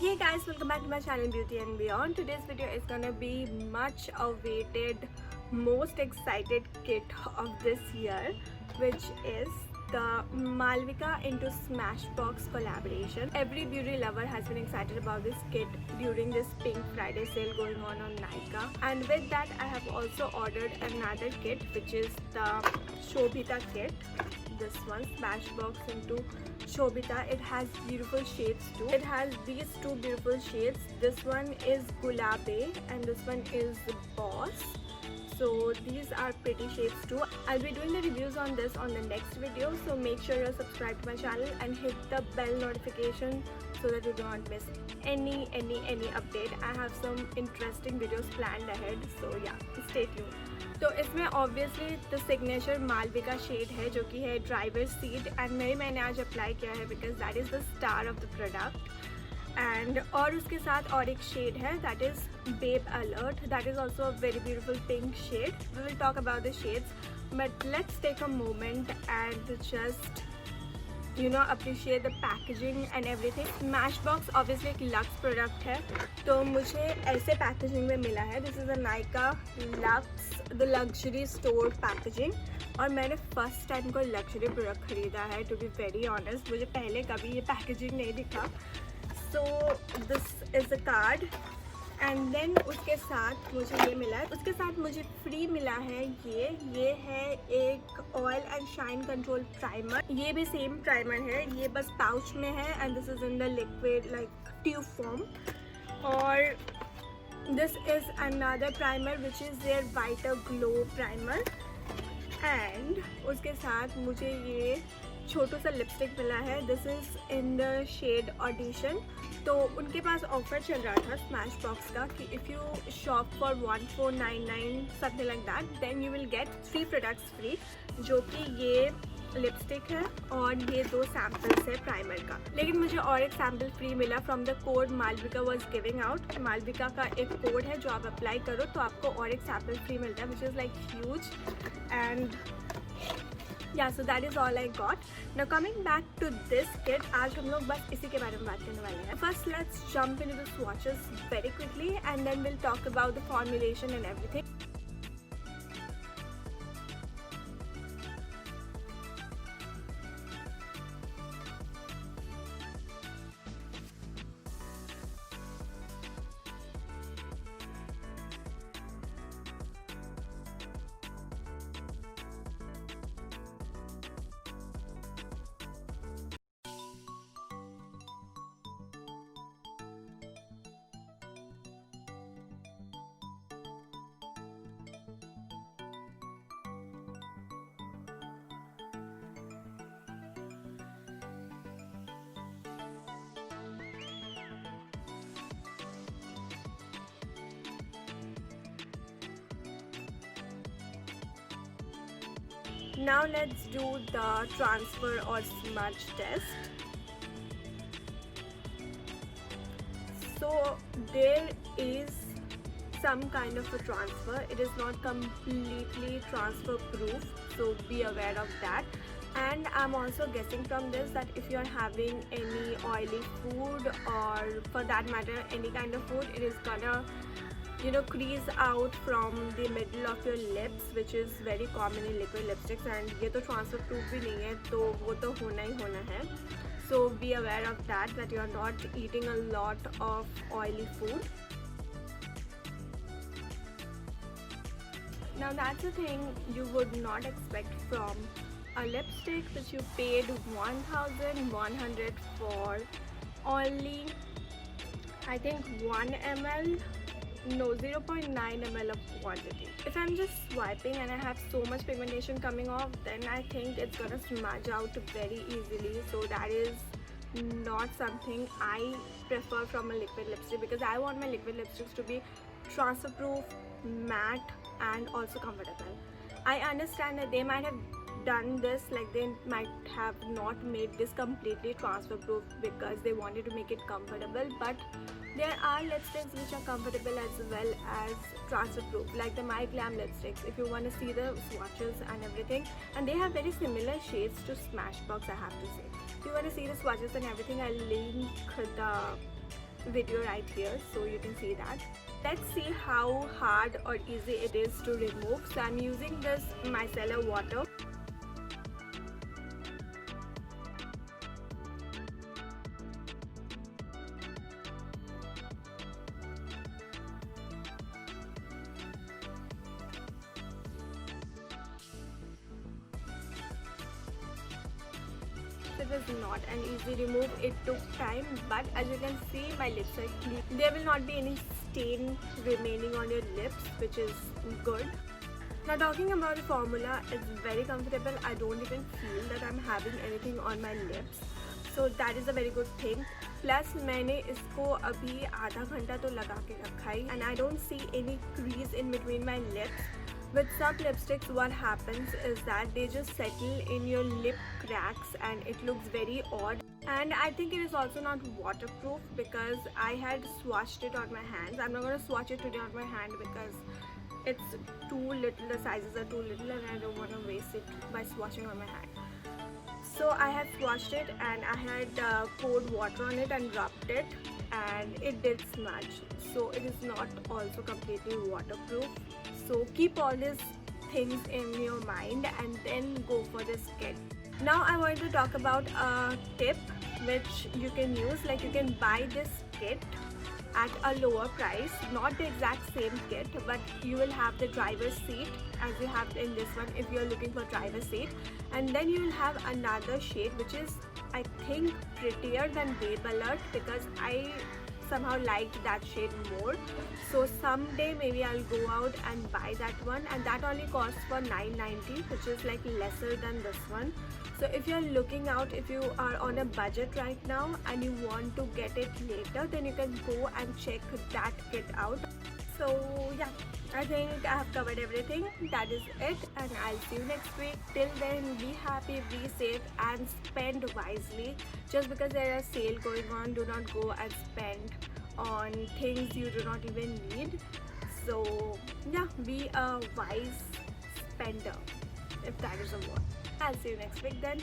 Hey guys, welcome back to my channel Beauty and Beyond. Today's video is gonna be much awaited, most excited kit of this year, which is the Malvika into Smashbox collaboration. Every beauty lover has been excited about this kit during this Pink Friday sale going on Nykaa. And with that, I have also ordered another kit, which is the Shobhita kit. This one, Smashbox into Shobhita. It has beautiful shades too. It has these two beautiful shades. This one is Gulabe and this one is Boss. So these are pretty shades too. I'll be doing the reviews on this on the next video, so make sure you're subscribed to my channel and hit the bell notification so that you don't miss any update. I have some interesting videos planned ahead, so yeah, stay tuned. तो इसमें obviously the signature Malvika shade है जो कि है driver seed and मैंने आज apply किया है because that is the star of the product. And और उसके साथ और एक शेड है that is babe alert. That is also a very beautiful pink shade. We will talk about the shades but let's take a moment and just appreciate the packaging and everything. Smashbox obviously एक luxe product है, तो मुझे ऐसे packaging में मिला है. This is a Nykaa luxe the luxury store packaging, और मैंने फर्स्ट टाइम कोई लग्जरी प्रोडक्ट ख़रीदा है. टू बी वेरी ऑनेस्ट, मुझे पहले कभी ये पैकेजिंग नहीं दिखा. So this is a card and then उसके साथ मुझे ये मिला है. उसके साथ मुझे फ्री मिला है ये है एक oil and shine control primer. ये भी सेम प्राइमर है, ये बस पाउच में है and this is in the liquid like tube form. और this is another primer which is their whiter glow primer. And उसके साथ मुझे ये छोटू सा लिपस्टिक मिला है. This is in the shade audition. तो उनके पास ऑफर चल रहा था स्मैशबॉक्स का कि if you shop for 1499 something like that then you will get 3 products free, जो कि ये लिपस्टिक है और ये 2 सैम्पल्स है प्राइमर का. लेकिन मुझे और एक सैम्पल फ्री मिला from the code Malvika was giving out. Malvika का एक कोड है जो आप अप्लाई करो तो आपको और एक सैम्पल फ्री मिलता है, which is like huge. And yeah, so that is all I got. Now coming back to this kit, आज हम लोग बस इसी के बारे में बात करने वाले हैं. First let's jump into the swatches very quickly and then we'll talk about the formulation and everything. Now let's do the transfer or smudge test. So there is some kind of a transfer. It is not completely transfer proof, so be aware of that. And I'm also guessing from this that if you're having any oily food or for that matter any kind of food, it is gonna crease out from the middle of your lips, which is very common in liquid lipsticks. And ये तो transfer proof भी नहीं है, तो वो तो होना ही होना है. So be aware of that you are not eating a lot of oily food. Now that's the thing you would not expect from a lipstick which you paid 1100 for only I think 1 ml. No, 0.9 ml of quantity. If I'm just swiping and I have so much pigmentation coming off, then I think it's gonna smudge out very easily. So that is not something I prefer from a liquid lipstick, because I want my liquid lipsticks to be transfer proof, matte and also comfortable. I understand that they might have done this, like they might have not made this completely transfer proof because they wanted to make it comfortable, but there are lipsticks which are comfortable as well as transfer proof, like the My Glam lipsticks, if you want to see the swatches and everything. And they have very similar shades to Smashbox, I have to say. If you want to see the swatches and everything, I'll link the video right here, so you can see that. Let's see how hard or easy it is to remove. So I'm using this micellar water. It was not an easy remove, it took time, but as you can see my lips are clean. There will not be any stain remaining on your lips, which is good. Now talking about the formula, it's very comfortable. I don't even feel that I'm having anything on my lips, so that is a very good thing. Plus मैंने इसको अभी आधा घंटा तो लगा के रखा ही, and I don't see any crease in between my lips. With some lipsticks, what happens is that they just settle in your lip cracks and it looks very odd. And I think it is also not waterproof because I had swatched it on my hands. I'm not going to swatch it today on my hand because it's too little, the sizes are too little, and I don't want to waste it by swatching on my hand. So I had swatched it and I had poured water on it and rubbed it, and it did smudge. So it is not also completely waterproof. So keep all these things in your mind and then go for this kit. Now I want to talk about a tip which you can use. Like, you can buy this kit at a lower price, not the exact same kit, but you will have the driver's seat as you have in this one if you are looking for driver's seat, and then you will have another shade which is, I think, prettier than Babe Alert because I somehow liked that shade more. So someday maybe I'll go out and buy that one, and that only costs for $9.90, which is like lesser than this one. So if you're looking out, if you are on a budget right now and you want to get it later, then you can go and check that kit out. So yeah, I think I have covered everything. That is it, and I'll see you next week. Till then, be happy, be safe, and spend wisely. Just because there is a sale going on, do not go and spend on things you do not even need. So yeah, be a wise spender, if that is a word. I'll see you next week then.